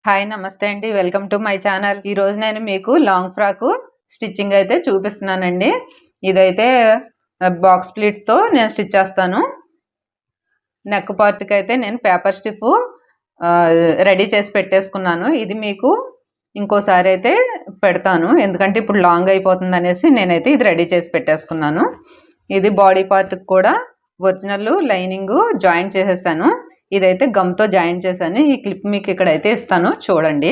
Hi నమస్తే అండి. Welcome to my channel. ఈరోజు నేను మీకు లాంగ్ ఫ్రాక్ స్టిచ్చింగ్ అయితే చూపిస్తున్నానండి. ఇదైతే బాక్స్ ప్లీట్స్తో నేను స్టిచ్ చేస్తాను. నెక్ పార్ట్కి అయితే నేను పేపర్ స్టిఫ్ రెడీ చేసి పెట్టేసుకున్నాను. ఇది మీకు ఇంకోసారి అయితే పెడతాను, ఎందుకంటే ఇప్పుడు లాంగ్ అయిపోతుంది అనేసి నేనైతే ఇది రెడీ చేసి పెట్టేసుకున్నాను. ఇది బాడీ పార్ట్కి కూడా ఒరిజినల్ లైనింగ్ జాయిన్ చేసేసాను. ఇదైతే గమ్తో జాయిన్ చేశాను. ఈ క్లిప్ మీకు ఇక్కడైతే ఇస్తాను, చూడండి.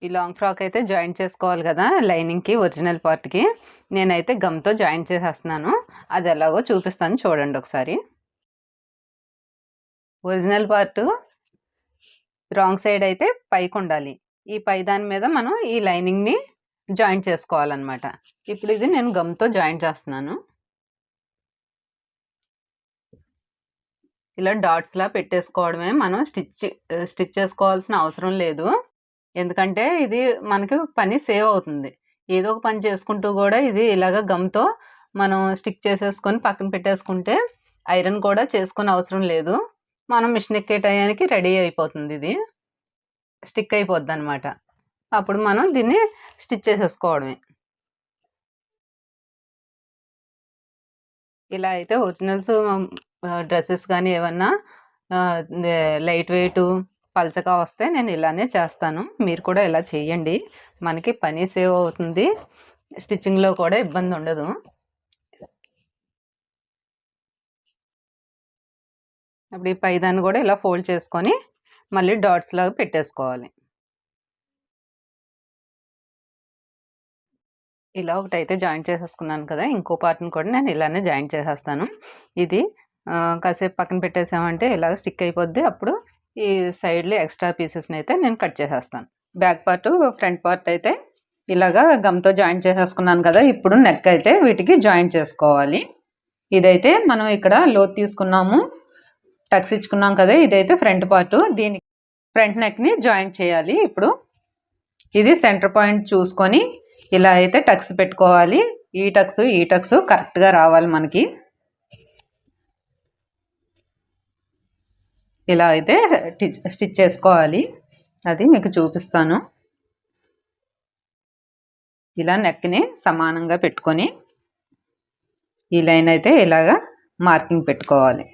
ఈ లాంగ్ ఫ్రాక్ అయితే జాయిన్ చేసుకోవాలి కదా లైనింగ్కి, ఒరిజినల్ పార్ట్కి. నేనైతే గమ్తో జాయిన్ చేసేస్తున్నాను. అది ఎలాగో చూపిస్తాను, చూడండి ఒకసారి. ఒరిజినల్ పార్ట్ రాంగ్ సైడ్ అయితే పైకి ఉండాలి. ఈ పై దాని మీద మనం ఈ లైనింగ్ని జాయిన్ చేసుకోవాలన్నమాట. ఇప్పుడు ఇది నేను గమ్తో జాయిన్ చేస్తున్నాను. ఇలా డాట్స్లా పెట్టేసుకోవడమే, మనం స్టిచ్ చేసుకోవాల్సిన అవసరం లేదు. ఎందుకంటే ఇది మనకి పని సేవ్ అవుతుంది. ఏదో ఒక పని చేసుకుంటూ కూడా ఇది ఇలాగ గమ్తో మనం స్టిక్ చేసేసుకొని పక్కన పెట్టేసుకుంటే ఐరన్ కూడా చేసుకునే అవసరం లేదు. మనం మిషన్ ఎక్కే టయానికి రెడీ అయిపోతుంది, ఇది స్టిక్ అయిపోద్ది అనమాట. అప్పుడు మనం దీన్ని స్టిచ్ చేసేసుకోవడమే. ఇలా అయితే ఒరిజినల్స్ డ్రెస్సెస్ కానీ ఏమన్నా లైట్ వెయిట్ పల్చగా వస్తే నేను ఇలానే చేస్తాను. మీరు కూడా ఇలా చేయండి, మనకి పని సేవ్ అవుతుంది, స్టిచ్చింగ్లో కూడా ఇబ్బంది ఉండదు. అప్పుడు ఈ పైదాన్ని కూడా ఇలా ఫోల్డ్ చేసుకొని మళ్ళీ డాట్స్ లాగా పెట్టేసుకోవాలి. ఇలా ఒకటైతే జాయిన్ చేసేసుకున్నాను కదా, ఇంకో పార్ట్ని కూడా నేను ఇలానే జాయిన్ చేసేస్తాను. ఇది కాసేపు పక్కన పెట్టేసామంటే ఇలాగ స్టిక్ అయిపోద్ది. అప్పుడు ఈ సైడ్లో ఎక్స్ట్రా పీసెస్ని అయితే నేను కట్ చేసేస్తాను. బ్యాక్ పార్ట్, ఫ్రంట్ పార్ట్ అయితే ఇలాగా గమ్తో జాయిన్ చేసేసుకున్నాను కదా. ఇప్పుడు నెక్ అయితే వీటికి జాయిన్ చేసుకోవాలి. ఇదైతే మనం ఇక్కడ లోతు తీసుకున్నాము, టక్స్ ఇచ్చుకున్నాం కదా. ఇదైతే ఫ్రంట్ పార్ట్, దీనికి ఫ్రంట్ నెక్ని జాయిన్ చేయాలి. ఇప్పుడు ఇది సెంటర్ పాయింట్ చూసుకొని ఇలా అయితే టక్స్ పెట్టుకోవాలి. ఈ టక్స్ కరెక్ట్గా రావాలి మనకి. ఇలా అయితే స్టిచ్ చేసుకోవాలి, అది మీకు చూపిస్తాను. ఇలా నెక్ని సమానంగా పెట్టుకొని ఈ లైన్ అయితే ఇలాగా మార్కింగ్ పెట్టుకోవాలి.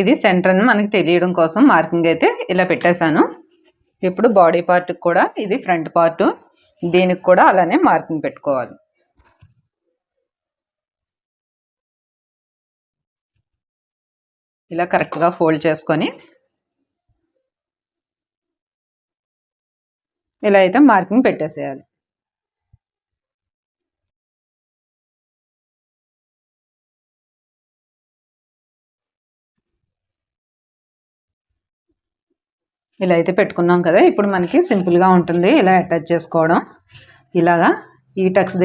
ఇది సెంటర్ అని మనకి తెలియడం కోసం మార్కింగ్ అయితే ఇలా పెట్టేశాను. ఇప్పుడు బాడీ పార్ట్కి కూడా ఇది ఫ్రంట్ పార్ట్, దీనికి కూడా అలానే మార్కింగ్ పెట్టుకోవాలి. ఇలా కరెక్ట్గా ఫోల్డ్ చేసుకొని ఇలా అయితే మార్కింగ్ పెట్టేసేయాలి. ఇలా అయితే పెట్టుకున్నాం కదా. ఇప్పుడు మనకి సింపుల్గా ఉంటుంది ఇలా అటాచ్ చేసుకోవడం. ఇలాగా ఈ టక్స్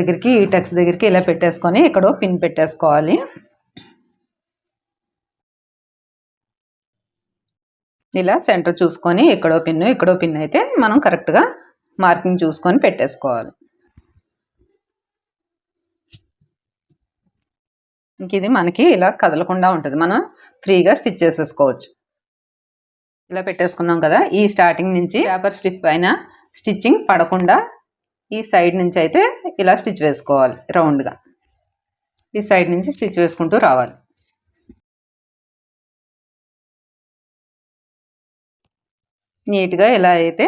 దగ్గరికి ఇలా పెట్టేసుకొని ఇక్కడ పిన్ పెట్టేసుకోవాలి. ఇలా సెంటర్ చూసుకొని ఇక్కడో పిన్ అయితే మనం కరెక్ట్గా మార్కింగ్ చూసుకొని పెట్టేసుకోవాలి. ఇంక ఇది మనకి ఇలా కదలకుండా ఉంటుంది, మనం ఫ్రీగా స్టిచ్ చేసేసుకోవచ్చు. ఇలా పెట్టేసుకున్నాం కదా. ఈ స్టార్టింగ్ నుంచి పేపర్ స్టిఫ్ పైన స్టిచ్చింగ్ పడకుండా ఈ సైడ్ నుంచి అయితే ఇలా స్టిచ్ వేసుకోవాలి. రౌండ్గా ఈ సైడ్ నుంచి స్టిచ్ వేసుకుంటూ రావాలి. నీట్గా ఇలా అయితే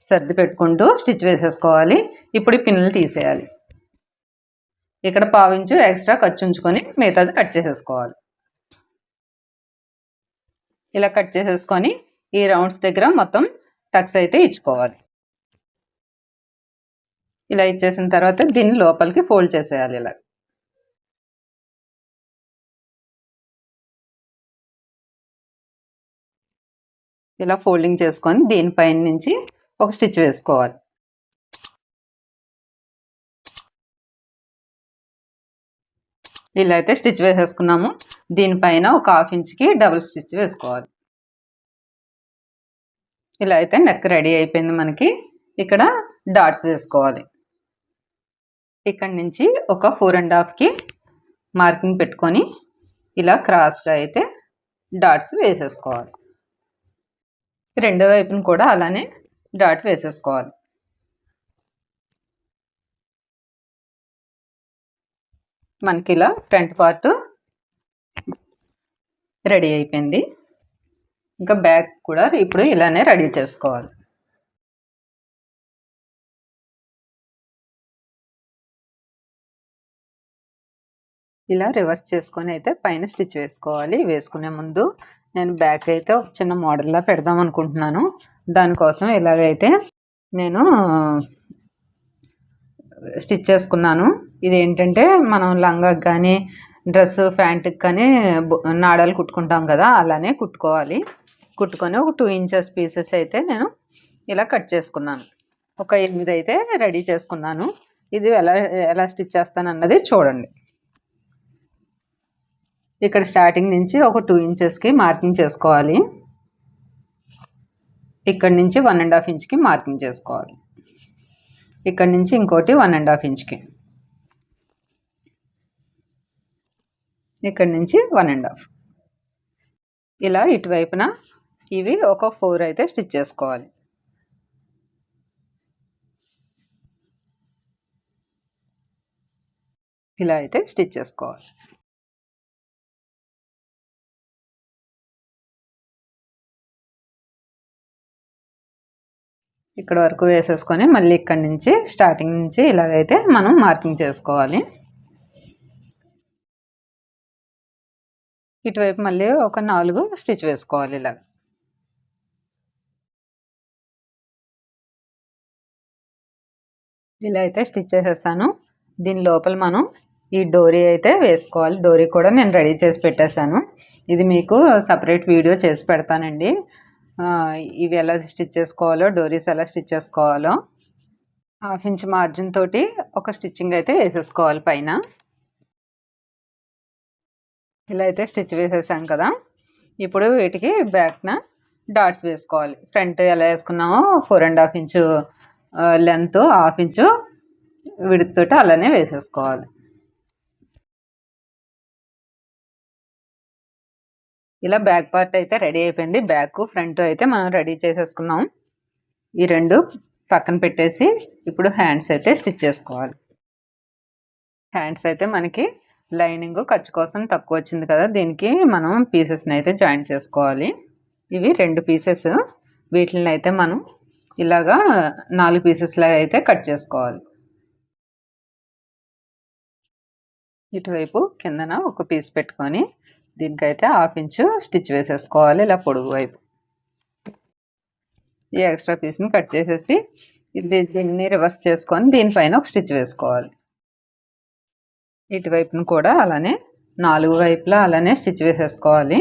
సర్ది పెట్టుకుంటూ స్టిచ్ వేసేసుకోవాలి. ఇప్పుడు ఈ పిన్నులు తీసేయాలి. ఇక్కడ పావించు ఎక్స్ట్రా ఖర్చు ఉంచుకొని మిగతాది కట్ చేసేసుకోవాలి. ఇలా కట్ చేసేసుకొని ఈ రౌండ్స్ దగ్గర మొత్తం టక్స్ అయితే ఇచ్చుకోవాలి. ఇలా ఇచ్చేసిన తర్వాత దీన్ని లోపలికి ఫోల్డ్ చేసేయాలి. ఇలా ఫోల్డింగ్ చేసుకొని దీనిపైన నుంచి ఒక స్టిచ్ వేసుకోవాలి. ఇలా అయితే స్టిచ్ వేసేసుకున్నాము. దీనిపైన ఒక 1/2 ఇంచ్కి డబుల్ స్టిచ్ వేసుకోవాలి. ఇలా అయితే నెక్ రెడీ అయిపోయింది మనకి. ఇక్కడ డాట్స్ వేసుకోవాలి. ఇక్కడ నుంచి ఒక 4 1/2కి మార్కింగ్ పెట్టుకొని ఇలా క్రాస్గా అయితే డాట్స్ వేసేసుకోవాలి. రెండో వైపును కూడా అలానే డాట్ వేసేసుకోవాలి. మనకి ఇలా ఫ్రంట్ పార్ట్ రెడీ అయిపోయింది. ఇంకా బ్యాక్ కూడా ఇప్పుడు ఇలానే రెడీ చేసుకోవాలి. ఇలా రివర్స్ చేసుకొని అయితే పైన స్టిచ్ వేసుకోవాలి. వేసుకునే ముందు నేను బ్యాక్ అయితే ఒక చిన్న మోడల్లా పెడదాం అనుకుంటున్నాను. దానికోసం ఇలాగైతే నేను స్టిచ్ చేసుకున్నాను. ఇది ఏంటంటే మనం లంగాకి కానీ డ్రెస్ ప్యాంటుకి కానీ నాడాలు కుట్టుకుంటాం కదా, అలానే కుట్టుకోవాలి. కుట్టుకొని ఒక 2 ఇంచెస్ పీసెస్ అయితే నేను ఇలా కట్ చేసుకున్నాను. ఒక 8 అయితే రెడీ చేసుకున్నాను. ఇది ఎలా స్టిచ్ చేస్తాను అన్నది చూడండి. ఇక్కడ స్టార్టింగ్ నుంచి ఒక 2 ఇంచెస్కి మార్కింగ్ చేసుకోవాలి. ఇక్కడ నుంచి 1.5 ఇంచ్కి మార్కింగ్ చేసుకోవాలి. ఇక్కడ నుంచి ఇంకోటి 1.5 ఇంచ్కి, ఇక్కడ నుంచి 1.5. ఇలా ఇటువైపున ఇవి ఒక 4 అయితే స్టిచ్ చేసుకోవాలి. ఇలా అయితే స్టిచ్ చేసుకోవాలి. ఇక్కడ వరకు వేసేసుకొని మళ్ళీ ఇక్కడ నుంచి స్టార్టింగ్ నుంచి ఇలాగైతే మనం మార్కింగ్ చేసుకోవాలి. ఇటువైపు మళ్ళీ ఒక 4 స్టిచ్ వేసుకోవాలి. ఇలాగ ఇలా అయితే స్టిచ్ చేసేసాను. దీని లోపల మనం ఈ డోరీ అయితే వేసుకోవాలి. డోరీ కూడా నేను రెడీ చేసి పెట్టేశాను. ఇది మీకు సపరేట్ వీడియో చేసి పెడతానండి. ఇవి ఎలా స్టిచ్ చేసుకోవాలో, డోరీస్ ఎలా స్టిచ్ చేసుకోవాలో. 1/2 ఇంచ్ మార్జిన్ తోటి ఒక స్టిచ్చింగ్ అయితే వేసేసుకోవాలి పైన. ఇలా అయితే స్టిచ్ వేసేసాం కదా. ఇప్పుడు వీటికి బ్యాక్న డాట్స్ వేసుకోవాలి. ఫ్రంట్ ఎలా వేసుకున్నామో 4.5 ఇంచు లెంత్, 1/2 ఇంచు విడ్త్ తోటి అలానే వేసేసుకోవాలి. ఇలా బ్యాక్ పార్ట్ అయితే రెడీ అయిపోయింది. బ్యాక్ ఫ్రంట్ అయితే మనం రెడీ చేసేసుకున్నాం. ఈ 2 పక్కన పెట్టేసి ఇప్పుడు హ్యాండ్స్ అయితే స్టిచ్ చేసుకోవాలి. హ్యాండ్స్ అయితే మనకి లైనింగ్ ఖర్చు కోసం తక్కువ వచ్చింది కదా, దీనికి మనం పీసెస్ని అయితే జాయింట్ చేసుకోవాలి. ఇవి 2 పీసెస్. వీటిని అయితే మనం ఇలాగా 4 పీసెస్లా అయితే కట్ చేసుకోవాలి. ఇటువైపు కిందన ఒక పీస్ పెట్టుకొని దీనికైతే 1/2 ఇంచు స్టిచ్ వేసేసుకోవాలి. ఇలా పొడుగు వైపు ఈ ఎక్స్ట్రా పీస్ని కట్ చేసేసి దీన్ని రివర్స్ చేసుకొని దీనిపైన ఒక స్టిచ్ వేసుకోవాలి. ఇటువైపును కూడా అలానే 4 వైపులా అలానే స్టిచ్ వేసేసుకోవాలి.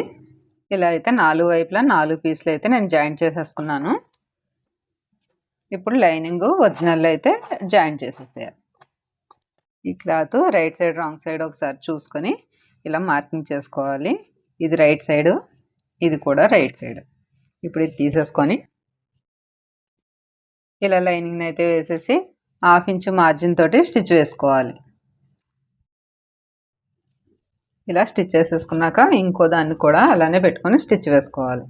ఇలా అయితే 4 వైపులా 4 పీసులు అయితే నేను జాయింట్ చేసేసుకున్నాను. ఇప్పుడు లైనింగ్ ఒరిజినల్ అయితే జాయింట్ చేసేసేయాలి. ఈ cloth right side wrong side ఒకసారి చూసుకొని ఇలా మార్కింగ్ చేసుకోవాలి. ఇది రైట్ సైడ్, ఇది కూడా రైట్ సైడ్. ఇప్పుడు ఇది తీసేసుకొని ఇలా లైనింగ్ అయితే వేసేసి 1/2 ఇంచు మార్జిన్ తోటి స్టిచ్ వేసుకోవాలి. ఇలా స్టిచ్ చేసేసుకున్నాక ఇంకో దాన్ని కూడా అలానే పెట్టుకొని స్టిచ్ వేసుకోవాలి.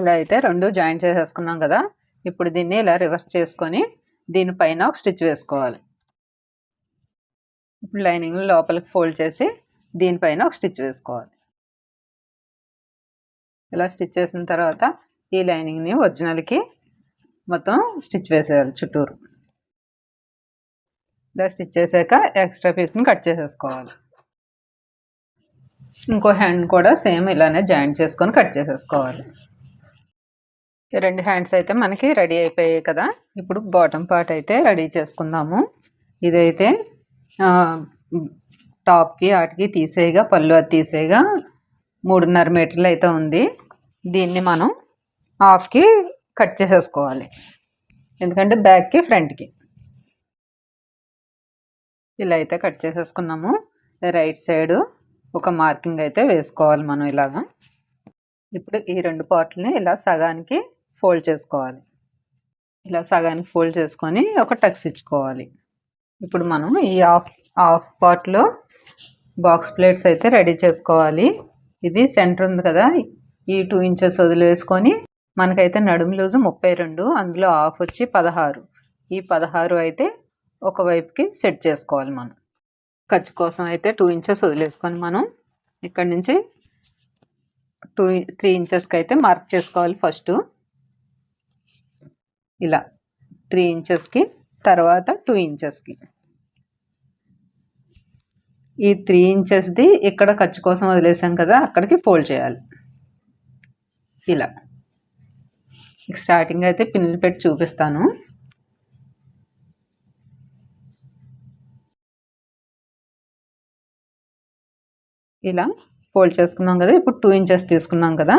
ఇలా అయితే 2 జాయింట్ చేసేసుకున్నాం కదా. ఇప్పుడు దీన్ని ఇలా రివర్స్ చేసుకొని దీనిపైన ఒక స్టిచ్ వేసుకోవాలి. ఇప్పుడు లైనింగ్ లోపలికి ఫోల్డ్ చేసి దీనిపైన ఒక స్టిచ్ వేసుకోవాలి. ఇలా స్టిచ్ చేసిన తర్వాత ఈ లైనింగ్ని ఒరిజినల్కి మొత్తం స్టిచ్ వేసేయాలి చుట్టూరు. ఇలా స్టిచ్ చేసాక ఎక్స్ట్రా పీస్ని కట్ చేసేసుకోవాలి. ఇంకో హ్యాండ్ కూడా సేమ్ ఇలానే జాయింట్ చేసుకొని కట్ చేసేసుకోవాలి. 2 హ్యాండ్స్ అయితే మనకి రెడీ అయిపోయాయి కదా. ఇప్పుడు బాటమ్ పార్ట్ అయితే రెడీ చేసుకుందాము. ఇదైతే టాప్కి వాటికి తీసేయగా, పళ్ళు అది తీసేయగా 3.5 మీటర్లు అయితే ఉంది. దీన్ని మనం హాఫ్కి కట్ చేసేసుకోవాలి, ఎందుకంటే బ్యాక్కి ఫ్రంట్కి. ఇలా అయితే కట్ చేసేసుకున్నాము. రైట్ సైడ్ ఒక మార్కింగ్ అయితే వేసుకోవాలి మనం ఇలాగా. ఇప్పుడు ఈ 2 పార్ట్లని ఇలా సగానికి ఫోల్డ్ చేసుకోవాలి. ఇలా సగానికి ఫోల్డ్ చేసుకొని ఒక టక్స్ ఇచ్చుకోవాలి. ఇప్పుడు మనం ఈ హాఫ్ పార్ట్లో బాక్స్ ప్లేట్స్ అయితే రెడీ చేసుకోవాలి. ఇది సెంటర్ ఉంది కదా, ఈ 2 ఇంచెస్ వదిలేసుకొని మనకైతే నడుము లూజు 32, అందులో హాఫ్ వచ్చి 16. ఈ 16 అయితే ఒకవైపుకి సెట్ చేసుకోవాలి. మనం ఖర్చు కోసం అయితే 2 ఇంచెస్ వదిలేసుకొని మనం ఇక్కడ నుంచి 3 ఇంచెస్కి అయితే మార్క్ చేసుకోవాలి. ఫస్ట్ ఇలా 3 ఇంచెస్కి, తర్వాత 2 ఇంచెస్కి. ఈ 3 ఇంచెస్ది ఇక్కడ ఖర్చు కోసం వదిలేసాం కదా, అక్కడికి ఫోల్డ్ చేయాలి. ఇలా స్టార్టింగ్ అయితే పిన్నులు పెట్టి చూపిస్తాను. ఇలా ఫోల్డ్ చేసుకున్నాం కదా, ఇప్పుడు 2 ఇంచెస్ తీసుకున్నాం కదా,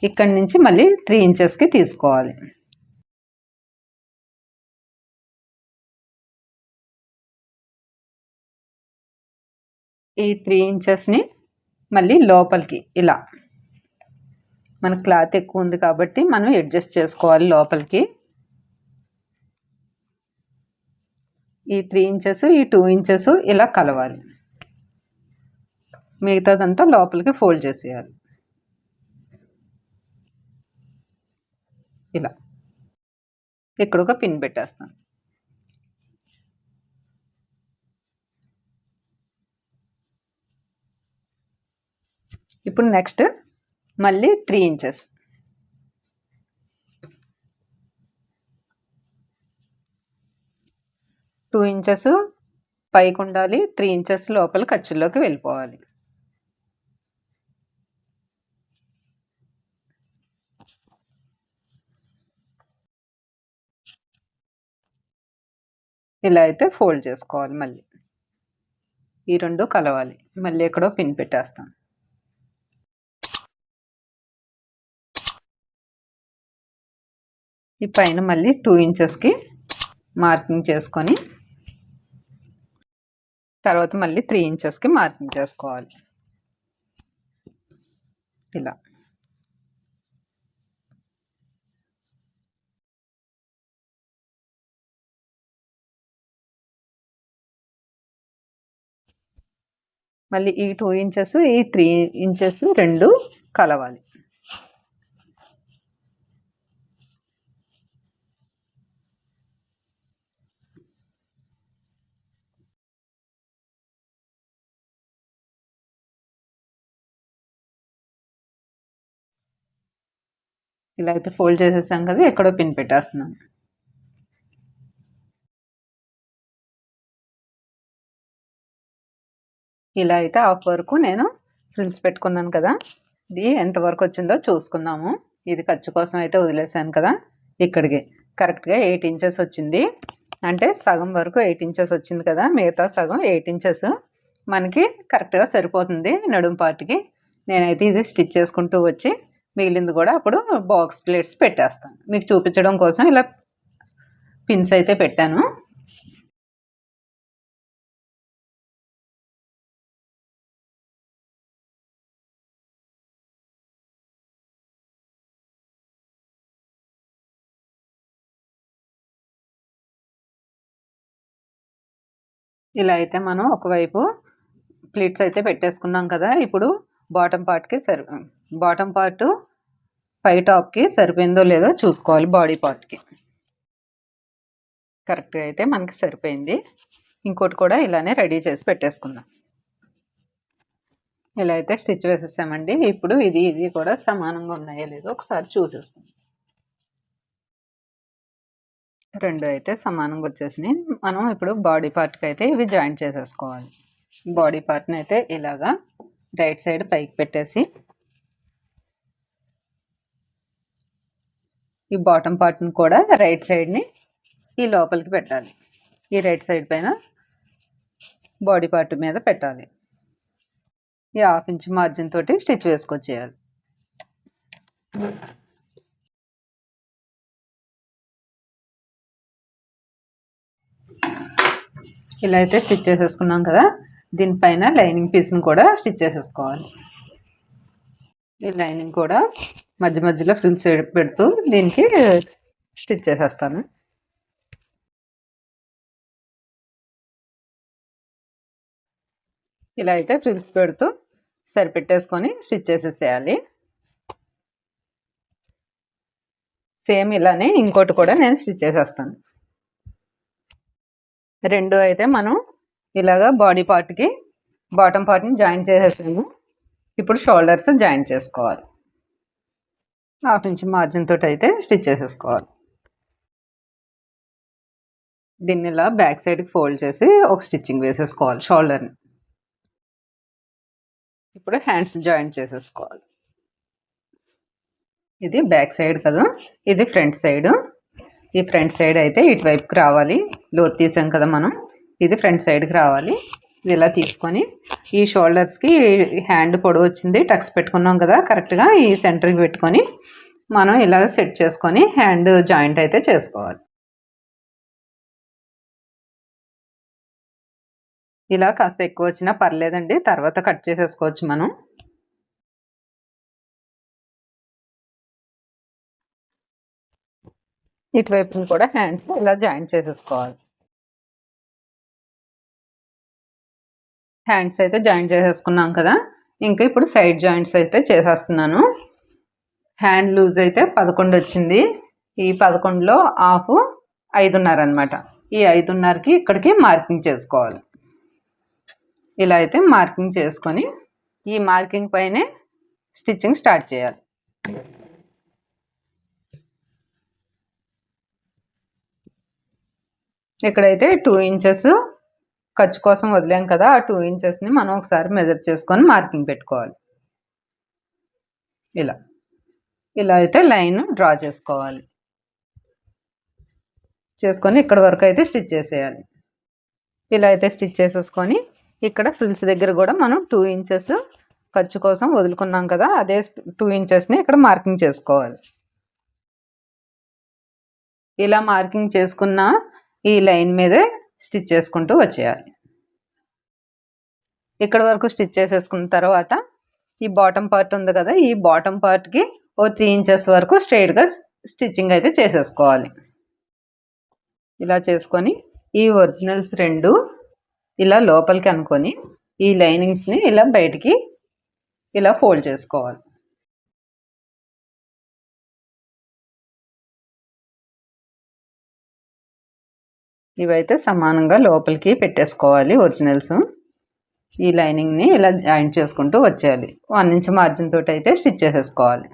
ఇక్కడి నుంచి మళ్ళీ 3 ఇంచెస్కి తీసుకోవాలి. ఈ 3 ఇంచెస్ని మళ్ళీ లోపలికి ఇలా, మన క్లాత్ ఎక్కువ ఉంది కాబట్టి మనం అడ్జస్ట్ చేసుకోవాలి లోపలికి. ఈ 3 ఇంచెస్ ఈ 2 ఇంచెస్ ఇలా కలవాలి. మిగతాదంతా లోపలికి ఫోల్డ్ చేసేయాలి. ఇలా ఇక్కడ ఒక పిన్ పెట్టేస్తాను. ఇప్పుడు నెక్స్ట్ మళ్ళీ 3 ఇంచెస్, 2 ఇంచెస్ పైకి ఉండాలి, 3 ఇంచెస్ లోపల ఖర్చుల్లోకి వెళ్ళిపోవాలి. ఇలా అయితే ఫోల్డ్ చేసుకోవాలి. మళ్ళీ ఈ రెండు కలవాలి. మళ్ళీ ఎక్కడో పిన్ పెట్టేస్తాం. ఈ పైన మళ్ళీ 2 ఇంచెస్కి మార్కింగ్ చేసుకొని తర్వాత మళ్ళీ 3 ఇంచెస్కి మార్కింగ్ చేసుకోవాలి. ఇలా మళ్ళీ ఈ 2 ఇంచెస్ ఈ 3 ఇంచెస్ రెండు కలవాలి. ఇలా అయితే ఫోల్డ్ చేసేసాం కదా, ఎక్కడో పిన్ పెట్టేస్తున్నాను. ఇలా అయితే హాఫ్ వరకు నేను ఫ్రిల్స్ పెట్టుకున్నాను కదా, ఇది ఎంతవరకు వచ్చిందో చూసుకుందాము. ఇది ఖర్చు కోసం అయితే వదిలేసాను కదా, ఇక్కడికి కరెక్ట్గా 8 ఇంచెస్ వచ్చింది. అంటే సగం వరకు 8 ఇంచెస్ వచ్చింది కదా, మిగతా సగం 8 ఇంచెస్ మనకి కరెక్ట్గా సరిపోతుంది నడుము పార్ట్కి. నేనైతే ఇది స్టిచ్ చేసుకుంటూ వచ్చి మిగిలింది కూడా అప్పుడు బాక్స్ ప్లేట్స్ పెట్టేస్తాను. మీకు చూపించడం కోసం ఇలా పిన్స్ అయితే పెట్టాను. ఇలా అయితే మనం ఒకవైపు ప్లీట్స్ అయితే పెట్టేసుకున్నాం కదా, ఇప్పుడు బాటమ్ పార్ట్కి బాటమ్ పార్ట్ పై టాప్కి సరిపోయిందో లేదో చూసుకోవాలి. బాడీ పార్ట్కి కరెక్ట్గా అయితే మనకి సరిపోయింది. ఇంకోటి కూడా ఇలానే రెడీ చేసి పెట్టేసుకుందాం. ఇలా అయితే స్టిచ్ వేసేసామండి. ఇప్పుడు ఇది కూడా సమానంగా ఉన్నాయో లేదో ఒకసారి చూసేసుకుందాం. రెండు అయితే సమానంగా వచ్చేసినాయి. మనం ఇప్పుడు బాడీ పార్ట్కి అయితే ఇవి జాయింట్ చేసేసుకోవాలి. బాడీ పార్ట్ని అయితే ఇలాగా రైట్ సైడ్ పైకి పెట్టేసి ఈ బాటమ్ పార్ట్ని కూడా రైట్ సైడ్ని ఈ లోపలికి పెట్టాలి. ఈ రైట్ సైడ్ పైన బాడీ పార్ట్ మీద పెట్టాలి. ఈ 1/2 ఇంచ్ మార్జిన్ తోటి స్టిచ్ వేసుకొచ్చేయాలి. ఇలా అయితే స్టిచ్ చేసేసుకున్నాం కదా, దీనిపైన లైనింగ్ పీస్ని కూడా స్టిచ్ చేసేసుకోవాలి. ఈ లైనింగ్ కూడా మధ్య మధ్యలో ఫ్రిల్స్ పెడుతూ దీనికి స్టిచ్ చేసేస్తాను. ఇలా అయితే ఫ్రిల్స్ పెడుతూ సరిపెట్టేసుకొని స్టిచ్ చేసేసేయాలి. సేమ్ ఇలానే ఇంకోటి కూడా నేను స్టిచ్ చేసేస్తాను. రెండు అయితే మనం ఇలాగా బాడీ పార్ట్కి బాటమ్ పార్ట్ని జాయిన్ చేసేసాము. ఇప్పుడు షోల్డర్స్ జాయిన్ చేసుకోవాలి. 1/2 ఇంచ్ మార్జిన్ తోటి అయితే స్టిచ్ చేసేసుకోవాలి. దీన్ని ఇలా బ్యాక్ సైడ్కి ఫోల్డ్ చేసి ఒక స్టిచ్చింగ్ వేసేసుకోవాలి షోల్డర్ని. ఇప్పుడు హ్యాండ్స్ జాయిన్ చేసేసుకోవాలి. ఇది బ్యాక్ సైడ్ కదా, ఇది ఫ్రంట్ సైడ్. ఈ ఫ్రంట్ సైడ్ అయితే ఇటువైపుకి రావాలి. లోతు తీసాం కదా మనం, ఇది ఫ్రంట్ సైడ్కి రావాలి. ఇది ఇలా తీసుకొని ఈ షోల్డర్స్కి హ్యాండ్ పొడవు వచ్చింది, టక్స్ పెట్టుకున్నాం కదా కరెక్ట్గా ఈ సెంటర్కి పెట్టుకొని మనం ఇలా సెట్ చేసుకొని హ్యాండ్ జాయింట్ అయితే చేసుకోవాలి. ఇలా కాస్త ఎక్కువ వచ్చినా పర్లేదండి, తర్వాత కట్ చేసేసుకోవచ్చు మనం. ఇటువైపుని కూడా హ్యాండ్స్ ఇలా జాయింట్ చేసేసుకోవాలి. హ్యాండ్స్ అయితే జాయింట్ చేసేసుకున్నాం కదా, ఇంకా ఇప్పుడు సైడ్ జాయింట్స్ అయితే చేసేస్తున్నాను. హ్యాండ్ లూజ్ అయితే 11 వచ్చింది. ఈ 11లో హాఫ్ 5.5 అనమాట. ఈ 5.5కి ఇక్కడికి మార్కింగ్ చేసుకోవాలి. ఇలా అయితే మార్కింగ్ చేసుకొని ఈ మార్కింగ్ పైనే స్టిచ్చింగ్ స్టార్ట్ చేయాలి. ఇక్కడైతే 2 ఇంచెస్ ఖర్చు కోసం వదిలాం కదా, ఆ 2 ఇంచెస్ని మనం ఒకసారి మెజర్ చేసుకొని మార్కింగ్ పెట్టుకోవాలి. ఇలా అయితే లైన్ డ్రా చేసుకోవాలి. చేసుకొని ఇక్కడ వరకు అయితే స్టిచ్ చేసేయాలి. ఇలా అయితే స్టిచ్ చేసేసుకొని ఇక్కడ ఫ్రిల్స్ దగ్గర కూడా మనం 2 ఇంచెస్ ఖర్చు కోసం వదులుకున్నాం కదా, అదే 2 ఇంచెస్ని ఇక్కడ మార్కింగ్ చేసుకోవాలి. ఇలా మార్కింగ్ చేసుకున్న ఈ లైన్ మీదే స్టిచ్ చేసుకుంటూ వచ్చేయాలి. ఇక్కడ వరకు స్టిచ్ చేసేసుకున్న తర్వాత ఈ బాటమ్ పార్ట్ ఉంది కదా, ఈ బాటమ్ పార్ట్కి ఓ 3 ఇంచెస్ వరకు స్ట్రైట్గా స్టిచ్చింగ్ అయితే చేసేసుకోవాలి. ఇలా చేసుకొని ఈ ఒరిజినల్స్ 2 ఇలా లోపలికి అనుకొని ఈ లైనింగ్స్ని ఇలా బయటికి ఇలా ఫోల్డ్ చేసుకోవాలి. ఇవైతే సమానంగా లోపలికి పెట్టేసుకోవాలి ఒరిజినల్స్. ఈ లైనింగ్ని ఇలా జాయింట్ చేసుకుంటూ వచ్చేయాలి. 1 ఇంచ్ మార్జిన్ తోటి అయితే స్టిచ్ చేసేసుకోవాలి.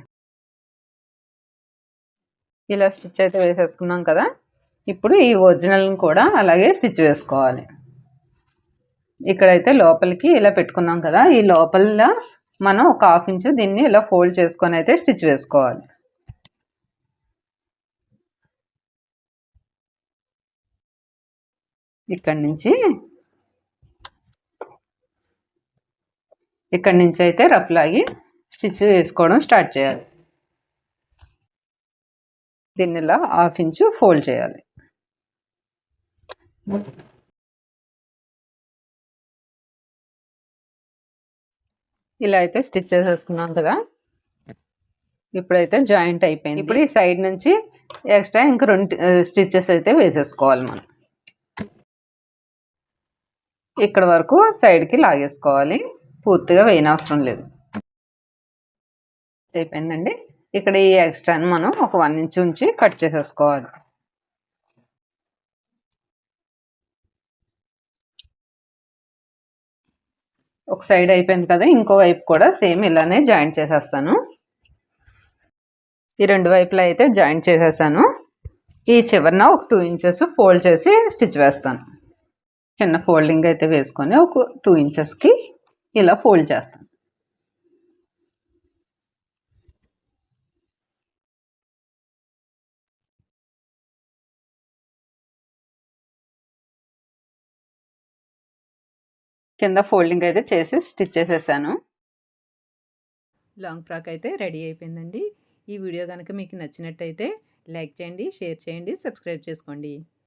ఇలా స్టిచ్ అయితే వేసేసుకున్నాం కదా, ఇప్పుడు ఈ ఒరిజినల్ని కూడా అలాగే స్టిచ్ వేసుకోవాలి. ఇక్కడైతే లోపలికి ఇలా పెట్టుకున్నాం కదా, ఈ లోపల మనం ఒక 1/2 ఇంచ్ దీన్ని ఇలా ఫోల్డ్ చేసుకొని అయితే స్టిచ్ వేసుకోవాలి. ఇక్కడి నుంచి అయితే రఫ్ లాగి స్టిచ్ వేసుకోవడం స్టార్ట్ చేయాలి. దీన్ని ఇలా 1/2 ఇంచ్ ఫోల్డ్ చేయాలి. ఇలా అయితే స్టిచ్ చేసేసుకున్నాం కదా, ఇప్పుడైతే జాయింట్ అయిపోయింది. ఇప్పుడు ఈ సైడ్ నుంచి ఎక్స్ట్రా ఇంకా 2 స్టిచెస్ అయితే వేసేసుకోవాలి మనం. ఇక్కడ వరకు సైడ్కి లాగేసుకోవాలి, పూర్తిగా వేయనవసరం లేదు. అయిపోయిందండి. ఇక్కడ ఈ ఎక్స్ట్రాని మనం ఒక 1 ఇంచ్ ఉంచి కట్ చేసేసుకోవాలి. ఒక సైడ్ అయిపోయింది కదా, ఇంకో వైపు కూడా సేమ్ ఇలానే జాయింట్ చేసేస్తాను. ఈ 2 వైపులా అయితే జాయింట్ చేసేసాను. ఈ చివరన ఒక 2 ఇంచెస్ ఫోల్డ్ చేసి స్టిచ్ వేస్తాను. చిన్న ఫోల్డింగ్ అయితే వేసుకొని ఒక 2 ఇంచెస్కి ఇలా ఫోల్డ్ చేస్తాను. కింద ఫోల్డింగ్ అయితే చేసి స్టిచ్ చేసేసాను. లాంగ్ ఫ్రాక్ అయితే రెడీ అయిపోయిందండి. ఈ వీడియో కనుక మీకు నచ్చినట్టయితే లైక్ చేయండి, షేర్ చేయండి, సబ్స్క్రైబ్ చేసుకోండి.